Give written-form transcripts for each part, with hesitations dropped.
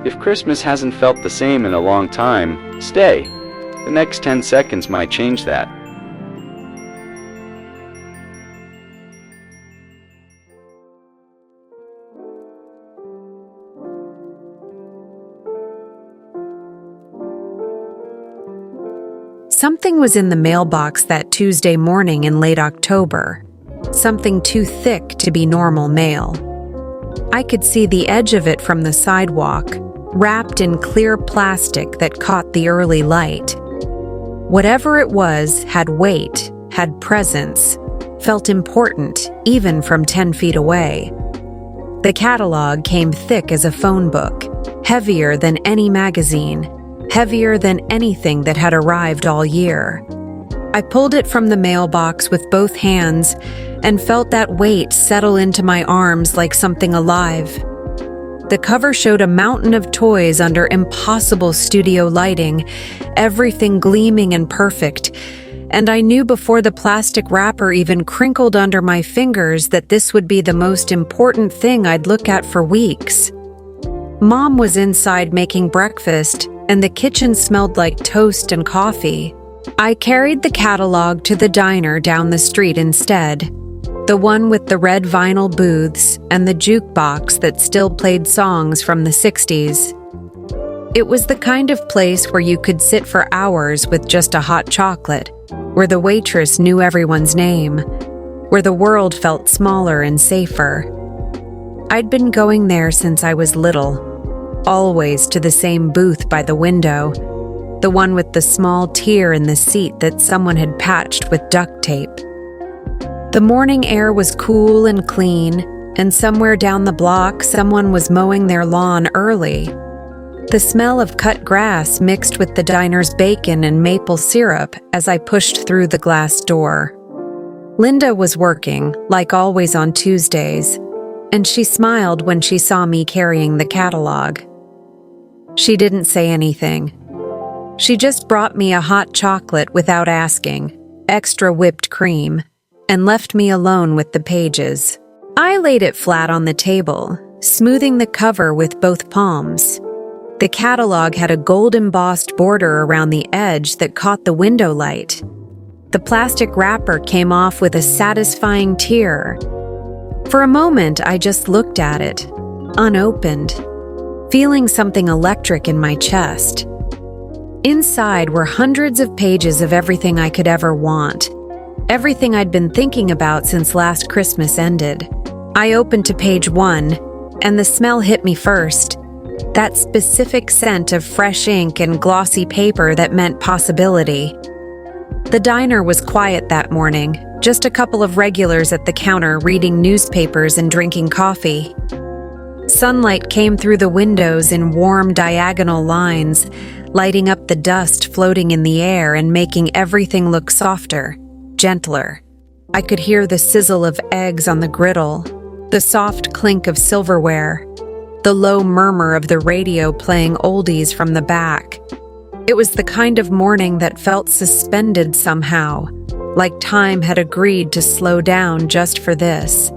If Christmas hasn't felt the same in a long time, stay. The next 10 seconds might change that. Something was in the mailbox that Tuesday morning in late October. Something too thick to be normal mail. I could see the edge of it from the sidewalk, wrapped in clear plastic that caught the early light. Whatever it was had weight, had presence, felt important even from 10 feet away. The catalog came thick as a phone book, heavier than any magazine, heavier than anything that had arrived all year. I pulled it from the mailbox with both hands and felt that weight settle into my arms like something alive. The cover showed a mountain of toys under impossible studio lighting, everything gleaming and perfect, and I knew before the plastic wrapper even crinkled under my fingers that this would be the most important thing I'd look at for weeks. Mom was inside making breakfast, and the kitchen smelled like toast and coffee. I carried the catalog to the diner down the street instead, the one with the red vinyl booths and the jukebox that still played songs from the 60s. It was the kind of place where you could sit for hours with just a hot chocolate, where the waitress knew everyone's name, where the world felt smaller and safer. I'd been going there since I was little, always to the same booth by the window, the one with the small tear in the seat that someone had patched with duct tape. The morning air was cool and clean, and somewhere down the block someone was mowing their lawn early. The smell of cut grass mixed with the diner's bacon and maple syrup as I pushed through the glass door. Linda was working, like always on Tuesdays, and she smiled when she saw me carrying the catalog. She didn't say anything. She just brought me a hot chocolate without asking, extra whipped cream, and left me alone with the pages. I laid it flat on the table, smoothing the cover with both palms. The catalog had a gold-embossed border around the edge that caught the window light. The plastic wrapper came off with a satisfying tear. For a moment, I just looked at it, unopened, feeling something electric in my chest. Inside were hundreds of pages of everything I could ever want, everything I'd been thinking about since last Christmas ended. I opened to page 1, and the smell hit me first, that specific scent of fresh ink and glossy paper that meant possibility. The diner was quiet that morning, just a couple of regulars at the counter reading newspapers and drinking coffee. Sunlight came through the windows in warm diagonal lines, lighting up the dust floating in the air and making everything look softer, gentler. I could hear the sizzle of eggs on the griddle, the soft clink of silverware, the low murmur of the radio playing oldies from the back. It was the kind of morning that felt suspended somehow, like time had agreed to slow down just for this.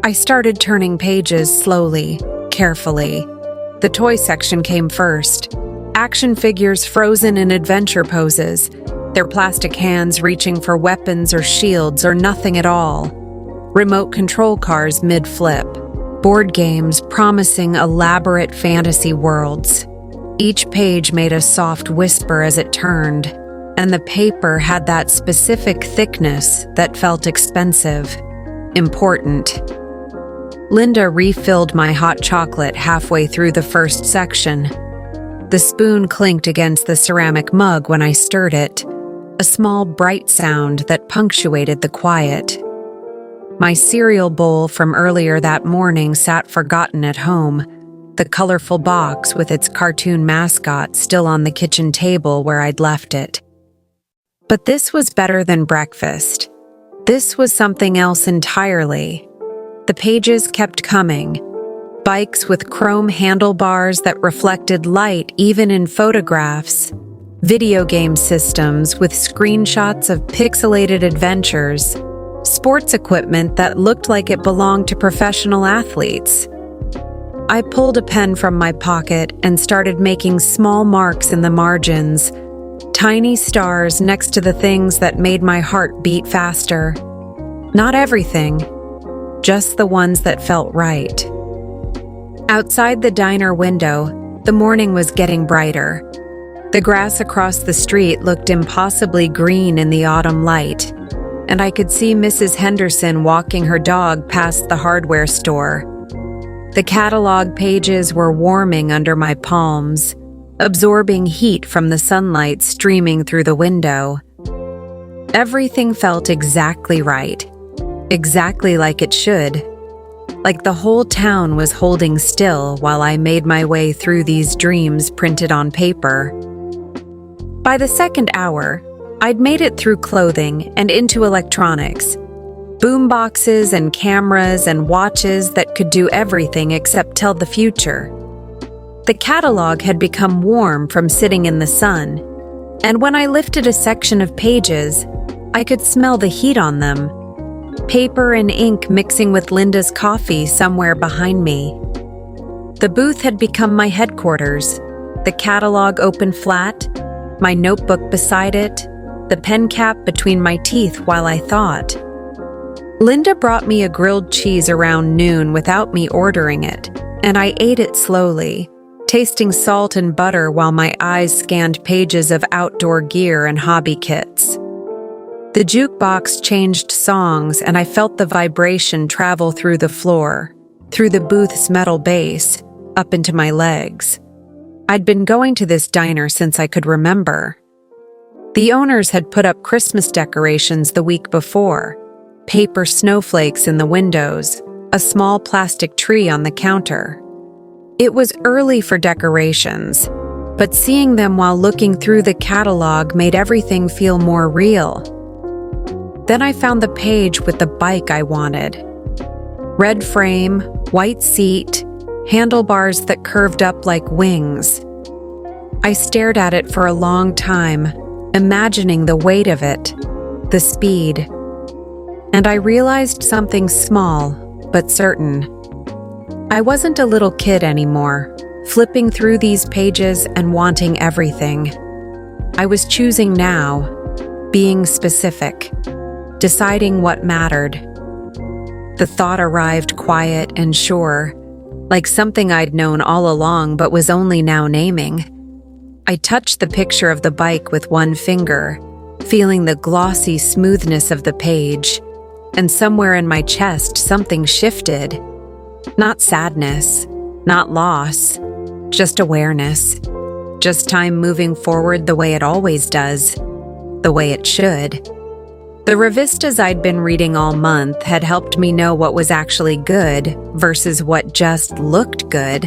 I started turning pages slowly, carefully. The toy section came first. Action figures frozen in adventure poses, their plastic hands reaching for weapons or shields or nothing at all. Remote control cars mid-flip. Board games promising elaborate fantasy worlds. Each page made a soft whisper as it turned, and the paper had that specific thickness that felt expensive, important. Linda refilled my hot chocolate halfway through the first section. The spoon clinked against the ceramic mug when I stirred it, a small bright sound that punctuated the quiet. My cereal bowl from earlier that morning sat forgotten at home, the colorful box with its cartoon mascot still on the kitchen table where I'd left it. But this was better than breakfast. This was something else entirely. The pages kept coming. Bikes with chrome handlebars that reflected light even in photographs. Video game systems with screenshots of pixelated adventures. Sports equipment that looked like it belonged to professional athletes. I pulled a pen from my pocket and started making small marks in the margins, tiny stars next to the things that made my heart beat faster. Not everything, just the ones that felt right. Outside the diner window, the morning was getting brighter. The grass across the street looked impossibly green in the autumn light, and I could see Mrs. Henderson walking her dog past the hardware store. The catalog pages were warming under my palms, absorbing heat from the sunlight streaming through the window. Everything felt exactly right, exactly like it should, like the whole town was holding still while I made my way through these dreams printed on paper. By the second hour, I'd made it through clothing and into electronics, boom boxes and cameras and watches that could do everything except tell the future. The catalog had become warm from sitting in the sun, and when I lifted a section of pages, I could smell the heat on them, paper and ink mixing with Linda's coffee somewhere behind me. The booth had become my headquarters, the catalog open flat, my notebook beside it, the pen cap between my teeth while I thought. Linda brought me a grilled cheese around noon without me ordering it, and I ate it slowly, tasting salt and butter while my eyes scanned pages of outdoor gear and hobby kits. The jukebox changed songs, and I felt the vibration travel through the floor, through the booth's metal base, up into my legs. I'd been going to this diner since I could remember. The owners had put up Christmas decorations the week before, paper snowflakes in the windows, a small plastic tree on the counter. It was early for decorations, but seeing them while looking through the catalog made everything feel more real. Then I found the page with the bike I wanted. Red frame, white seat, handlebars that curved up like wings. I stared at it for a long time, imagining the weight of it, the speed. And I realized something small, but certain. I wasn't a little kid anymore, flipping through these pages and wanting everything. I was choosing now, being specific, deciding what mattered. The thought arrived quiet and sure, like something I'd known all along but was only now naming. I touched the picture of the bike with one finger, feeling the glossy smoothness of the page, and somewhere in my chest something shifted. Not sadness, not loss, just awareness, just time moving forward the way it always does, the way it should. The revistas I'd been reading all month had helped me know what was actually good versus what just looked good.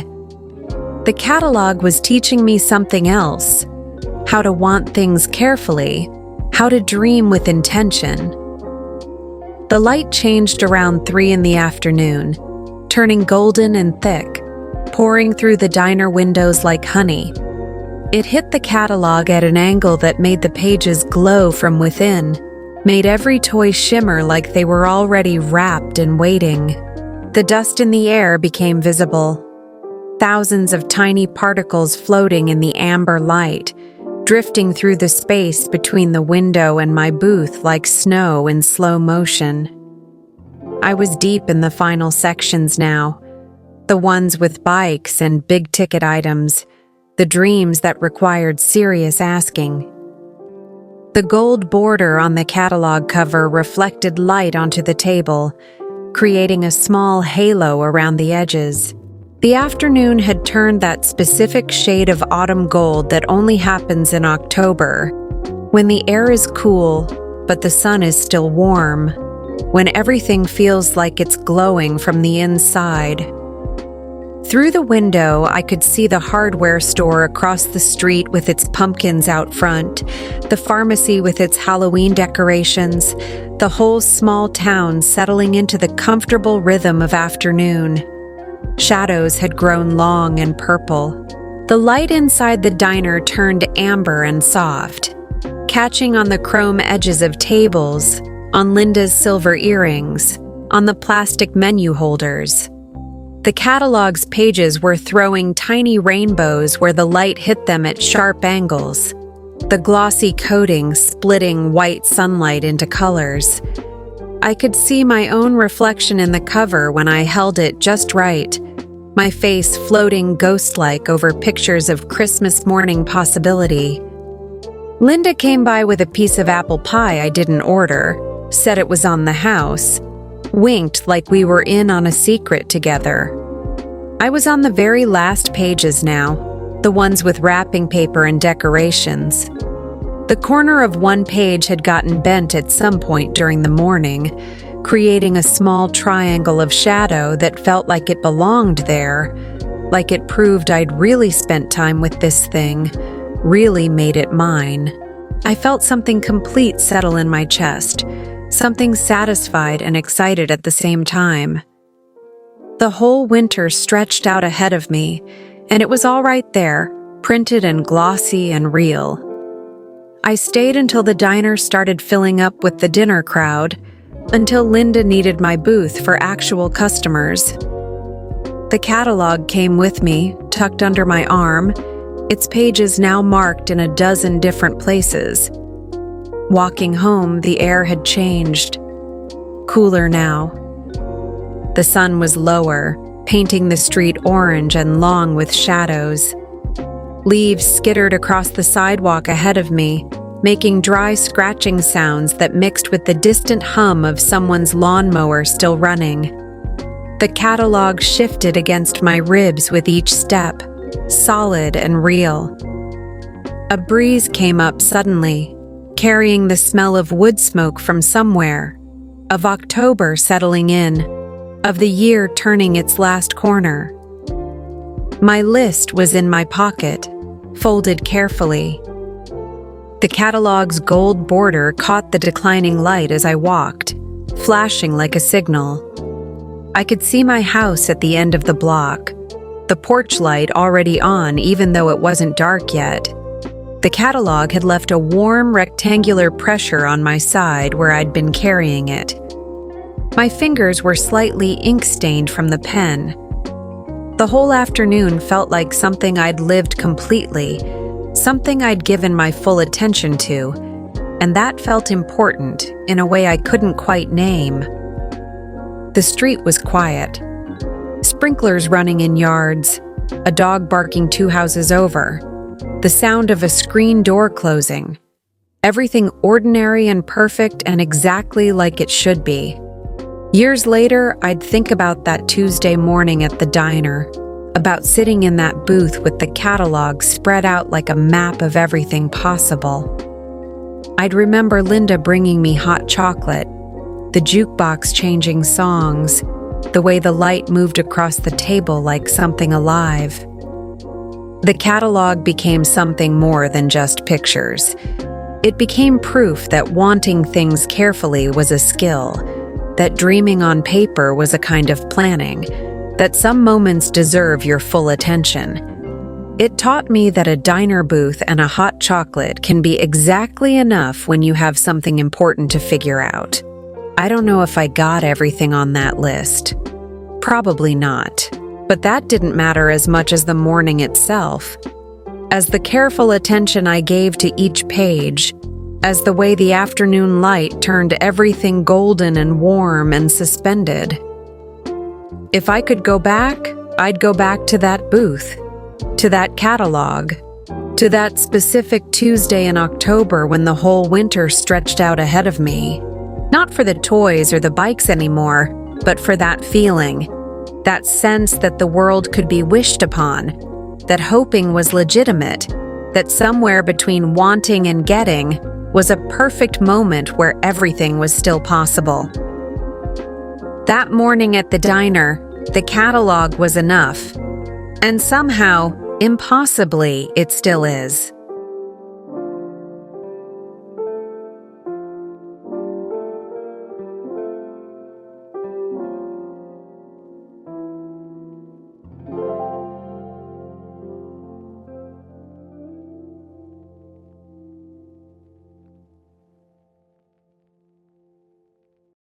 The catalog was teaching me something else, how to want things carefully, how to dream with intention. The light changed around 3 in the afternoon, turning golden and thick, pouring through the diner windows like honey. It hit the catalog at an angle that made the pages glow from within, made every toy shimmer like they were already wrapped and waiting. The dust in the air became visible. Thousands of tiny particles floating in the amber light, drifting through the space between the window and my booth like snow in slow motion. I was deep in the final sections now, the ones with bikes and big-ticket items, the dreams that required serious asking. The gold border on the catalog cover reflected light onto the table, creating a small halo around the edges. The afternoon had turned that specific shade of autumn gold that only happens in October, when the air is cool, but the sun is still warm, when everything feels like it's glowing from the inside. Through the window, I could see the hardware store across the street with its pumpkins out front, the pharmacy with its Halloween decorations, the whole small town settling into the comfortable rhythm of afternoon. Shadows had grown long and purple. The light inside the diner turned amber and soft, catching on the chrome edges of tables, on Linda's silver earrings, on the plastic menu holders. The catalog's pages were throwing tiny rainbows where the light hit them at sharp angles, the glossy coating splitting white sunlight into colors. I could see my own reflection in the cover when I held it just right, my face floating ghost-like over pictures of Christmas morning possibility. Linda came by with a piece of apple pie I didn't order, said it was on the house, winked like we were in on a secret together. I was on the very last pages now, the ones with wrapping paper and decorations. The corner of one page had gotten bent at some point during the morning, creating a small triangle of shadow that felt like it belonged there, like it proved I'd really spent time with this thing, really made it mine. I felt something complete settle in my chest, something satisfied and excited at the same time. The whole winter stretched out ahead of me, and it was all right there, printed and glossy and real. I stayed until the diner started filling up with the dinner crowd, until Linda needed my booth for actual customers. The catalog came with me, tucked under my arm, its pages now marked in a dozen different places. Walking home, the air had changed. Cooler now. The sun was lower, painting the street orange and long with shadows. Leaves skittered across the sidewalk ahead of me, making dry scratching sounds that mixed with the distant hum of someone's lawnmower still running. The catalog shifted against my ribs with each step, solid and real. A breeze came up suddenly, carrying the smell of wood smoke from somewhere, of October settling in, of the year turning its last corner. My list was in my pocket, folded carefully. The catalog's gold border caught the declining light as I walked, flashing like a signal. I could see my house at the end of the block, the porch light already on even though it wasn't dark yet. The catalog had left a warm, rectangular pressure on my side where I'd been carrying it. My fingers were slightly ink-stained from the pen. The whole afternoon felt like something I'd lived completely, something I'd given my full attention to, and that felt important in a way I couldn't quite name. The street was quiet. Sprinklers running in yards, a dog barking 2 houses over, the sound of a screen door closing. Everything ordinary and perfect and exactly like it should be. Years later, I'd think about that Tuesday morning at the diner, about sitting in that booth with the catalog spread out like a map of everything possible. I'd remember Linda bringing me hot chocolate, the jukebox changing songs, the way the light moved across the table like something alive. The catalog became something more than just pictures. It became proof that wanting things carefully was a skill, that dreaming on paper was a kind of planning, that some moments deserve your full attention. It taught me that a diner booth and a hot chocolate can be exactly enough when you have something important to figure out. I don't know if I got everything on that list. Probably not. But that didn't matter as much as the morning itself. As the careful attention I gave to each page, as the way the afternoon light turned everything golden and warm and suspended. If I could go back, I'd go back to that booth, to that catalog, to that specific Tuesday in October when the whole winter stretched out ahead of me. Not for the toys or the bikes anymore, but for that feeling, that sense that the world could be wished upon, that hoping was legitimate, that somewhere between wanting and getting was a perfect moment where everything was still possible. That morning at the diner, the catalog was enough, and somehow, impossibly, it still is.